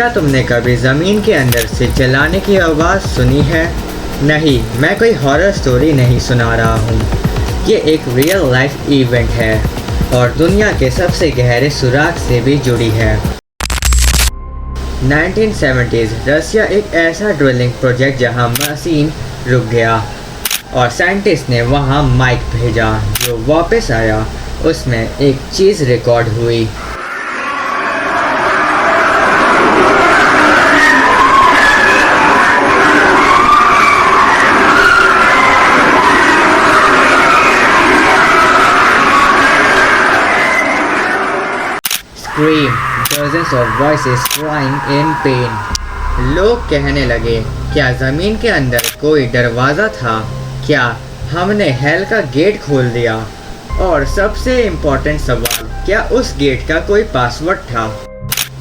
क्या तुमने कभी ज़मीन के अंदर से चलाने की आवाज़ सुनी है? नहीं, मैं कोई हॉरर स्टोरी नहीं सुना रहा हूँ। ये एक रियल लाइफ इवेंट है और दुनिया के सबसे गहरे सुराग से भी जुड़ी है। 1970s रसिया एक ऐसा ड्रिलिंग प्रोजेक्ट जहाँ मशीन रुक गया और साइंटिस्ट ने वहाँ माइक भेजा। जो वापस आया उसमें एक चीज़ रिकॉर्ड हुई। Scream, dozens of voices crying in pain। लोग कहने लगे, क्या ज़मीन के अंदर कोई दरवाज़ा था? क्या हमने हेल का गेट खोल दिया? और सबसे इम्पोर्टेंट सवाल, क्या उस गेट का कोई पासवर्ड था?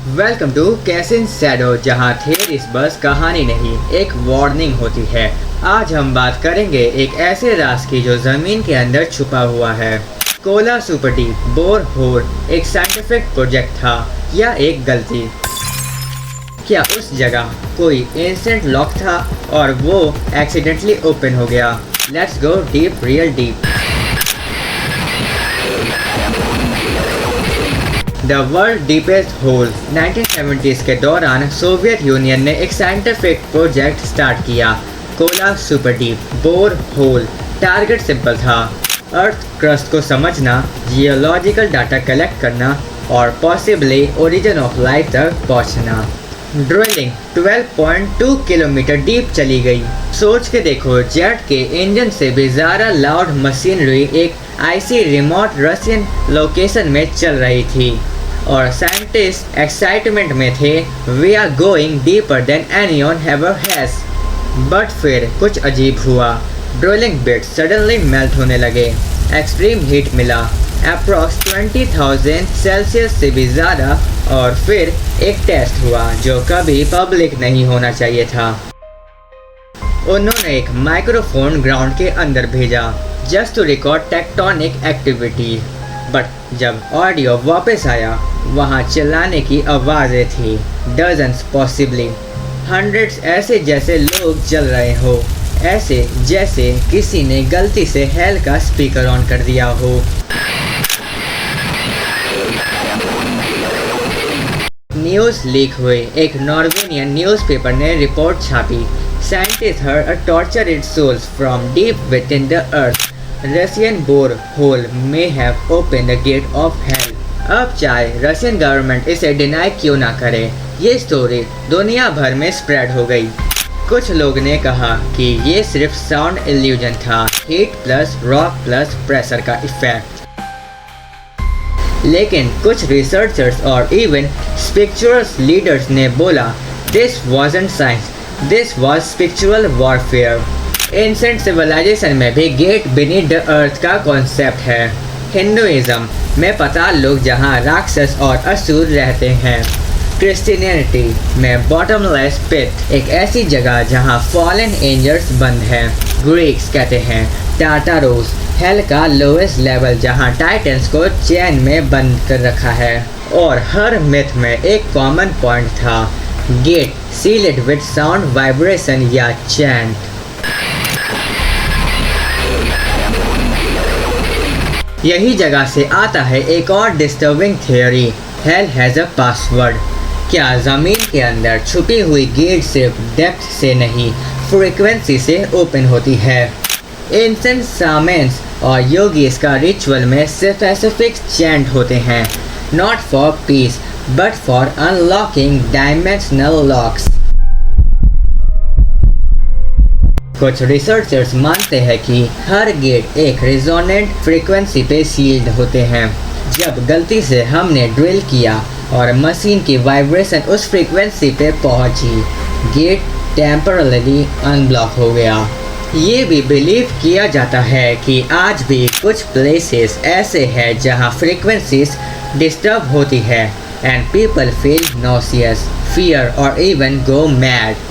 वेलकम टू कैसिन शैडो, जहाँ थियरीज बस कहानी नहीं, एक वार्निंग होती है। आज हम बात करेंगे एक ऐसे राज की जो ज़मीन के अंदर छुपा हुआ है। Cola super deep bore whole एक साइंटिफिक प्रोजेक्ट था या एक गलती? क्या उस जगह कोई एंशिएंट लॉक था और वो एक्सीडेंटली ओपन हो गया? Let's go deep, real deep. The world deepest hole. 1970s के दौरान सोवियत यूनियन ने एक साइंटिफिक प्रोजेक्ट स्टार्ट किया, Kola super deep bore hole. Target simple था, अर्थ क्रस्ट को समझना, जियोलॉजिकल डाटा कलेक्ट करना और पॉसिबली ओरिजिन ऑफ लाइफ तक पहुंचना। ड्रिलिंग 12.2 किलोमीटर डीप चली गई। सोच के देखो, जेट के इंजन से भी ज़्यादा लाउड मशीनरी एक आईसी रिमोट रशियन लोकेशन में चल रही थी और साइंटिस्ट एक्साइटमेंट में थे, we are going deeper than anyone ever has. But फिर कुछ अजीब हुआ। ड्रिलिंग बिट सडनली मेल्ट होने लगे, एक्सट्रीम हीट मिला, अप्रॉक्स 20,000 सेल्सियस से भी ज़्यादा। और फिर एक टेस्ट हुआ जो कभी पब्लिक नहीं होना चाहिए था। उन्होंने एक माइक्रोफोन ग्राउंड के अंदर भेजा just to record tectonic activity. But जब ऑडियो वापस आया, वहाँ चिल्लाने की आवाज़ें थी, डजन्स पॉसिबली हंड्रेड्स, ऐसे जैसे लोग जल रहे हो, ऐसे जैसे किसी ने गलती से हेल का स्पीकर ऑन कर दिया हो। न्यूज़ लीक हुई। एक नॉर्वेजियन न्यूज़पेपर ने रिपोर्ट छापी, scientist heard a tortured souls from deep within the earth. Russian bore hole may have open the gate of hell. अब चाहे रशियन गवर्नमेंट इसे डिनाई क्यों ना करे, ये स्टोरी दुनिया भर में स्प्रेड हो गई। कुछ लोग ने कहा कि ये सिर्फ साउंड इल्यूजन था, heat plus rock plus pressure का इफेक्ट। लेकिन कुछ रिसर्चर्स और इवन स्पिरिचुअल लीडर्स ने बोला, this wasn't science, this was spiritual warfare. Ancient civilisation में भी गेट बीनीथ द अर्थ का कॉन्सेप्ट है। हिंदुइज्म में पाताल लोक जहाँ राक्षस और असुर रहते हैं। क्रिश्चियनिटी में बॉटमलेस पिट, एक ऐसी जगह जहां फॉलन एंजल्स बंद हैं। ग्रीक्स कहते हैं टाटारोस, हेल का लोएस्ट लेवल जहां टाइटन्स को चैन में बंद कर रखा है। और हर मिथ में एक कॉमन पॉइंट था, gate sealed with sound vibration या चैंट। यही जगह से आता है एक और disturbing theory, hell has a password. क्या ज़मीन के अंदर छुपी हुई गेट सिर्फ डेप्थ से नहीं, फ्रीक्वेंसी से ओपन होती है? एंशिएंट शामन्स और योगीज का रिचुअल में स्पेसिफिक चैंट होते हैं, not for piece but for unlocking dimensional locks. कुछ रिसर्चर्स मानते हैं कि हर गेट एक रेजोनेंट फ्रीक्वेंसी पे सील्ड होते हैं। जब गलती से हमने ड्रिल किया और मशीन की वाइब्रेशन उस फ्रीक्वेंसी पे पहुंची, गेट टेम्परली अनब्लॉक हो गया। ये भी बिलीव किया जाता है कि आज भी कुछ प्लेसेस ऐसे हैं जहां फ्रीक्वेंसीज डिस्टर्ब होती है एंड पीपल फील नॉसियस, फियर और इवन गो मैड।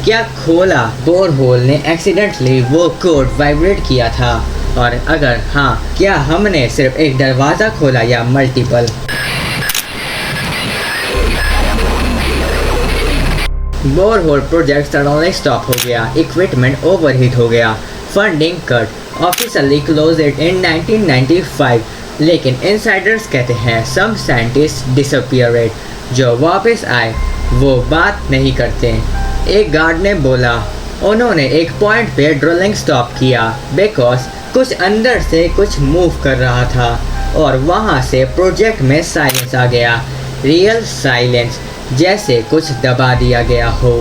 क्या खोला बोर होल ने एक्सीडेंटली वो कोड वाइब्रेट किया था? और अगर हाँ, क्या हमने सिर्फ एक दरवाज़ा खोला या multiple? Bore hole project suddenly stop हो गया, इक्विपमेंट ओवरहीट हो गया, funding cut, officially close it in 1995। लेकिन इनसाइडर्स कहते हैं सम साइंटिस्ट डिसअपीयरेड, जो वापस आए वो बात नहीं करते। एक गार्ड ने बोला उन्होंने एक पॉइंट पे ड्रिलिंग स्टॉप किया बिकॉज कुछ अंदर से कुछ मूव कर रहा था और वहाँ से प्रोजेक्ट में साइलेंस आ गया, रियल साइलेंस, जैसे कुछ दबा दिया गया हो।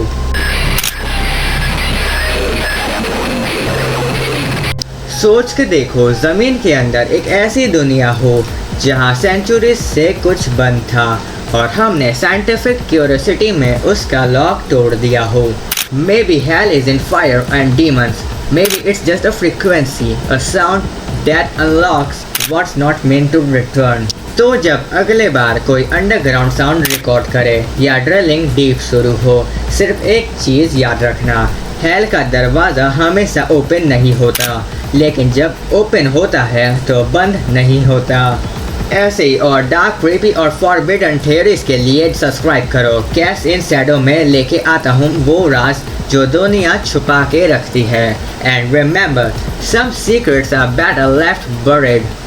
सोच के देखो ज़मीन के अंदर एक ऐसी दुनिया हो जहाँ सेंचुरीज से कुछ बंद था और हमने साइंटिफिक क्यूरियोसिटी में उसका लॉक तोड़ दिया हो। Maybe hell isn't fire and demons. Maybe it's just a frequency, a sound that unlocks what's not meant to return. तो जब अगले बार कोई अंडरग्राउंड साउंड रिकॉर्ड करे या ड्रिलिंग डीप शुरू हो, सिर्फ एक चीज़ याद रखना, हेल का दरवाज़ा हमेशा ओपन नहीं होता, लेकिन जब ओपन होता है तो बंद नहीं होता। ऐसे ही और डार्क, क्रीपी और फॉरबिडन थियरीज के लिए सब्सक्राइब करो। कैश इन शैडो में लेके आता हूँ वो राज जो दुनिया छुपा के रखती है। And remember, some secrets are better left बuried।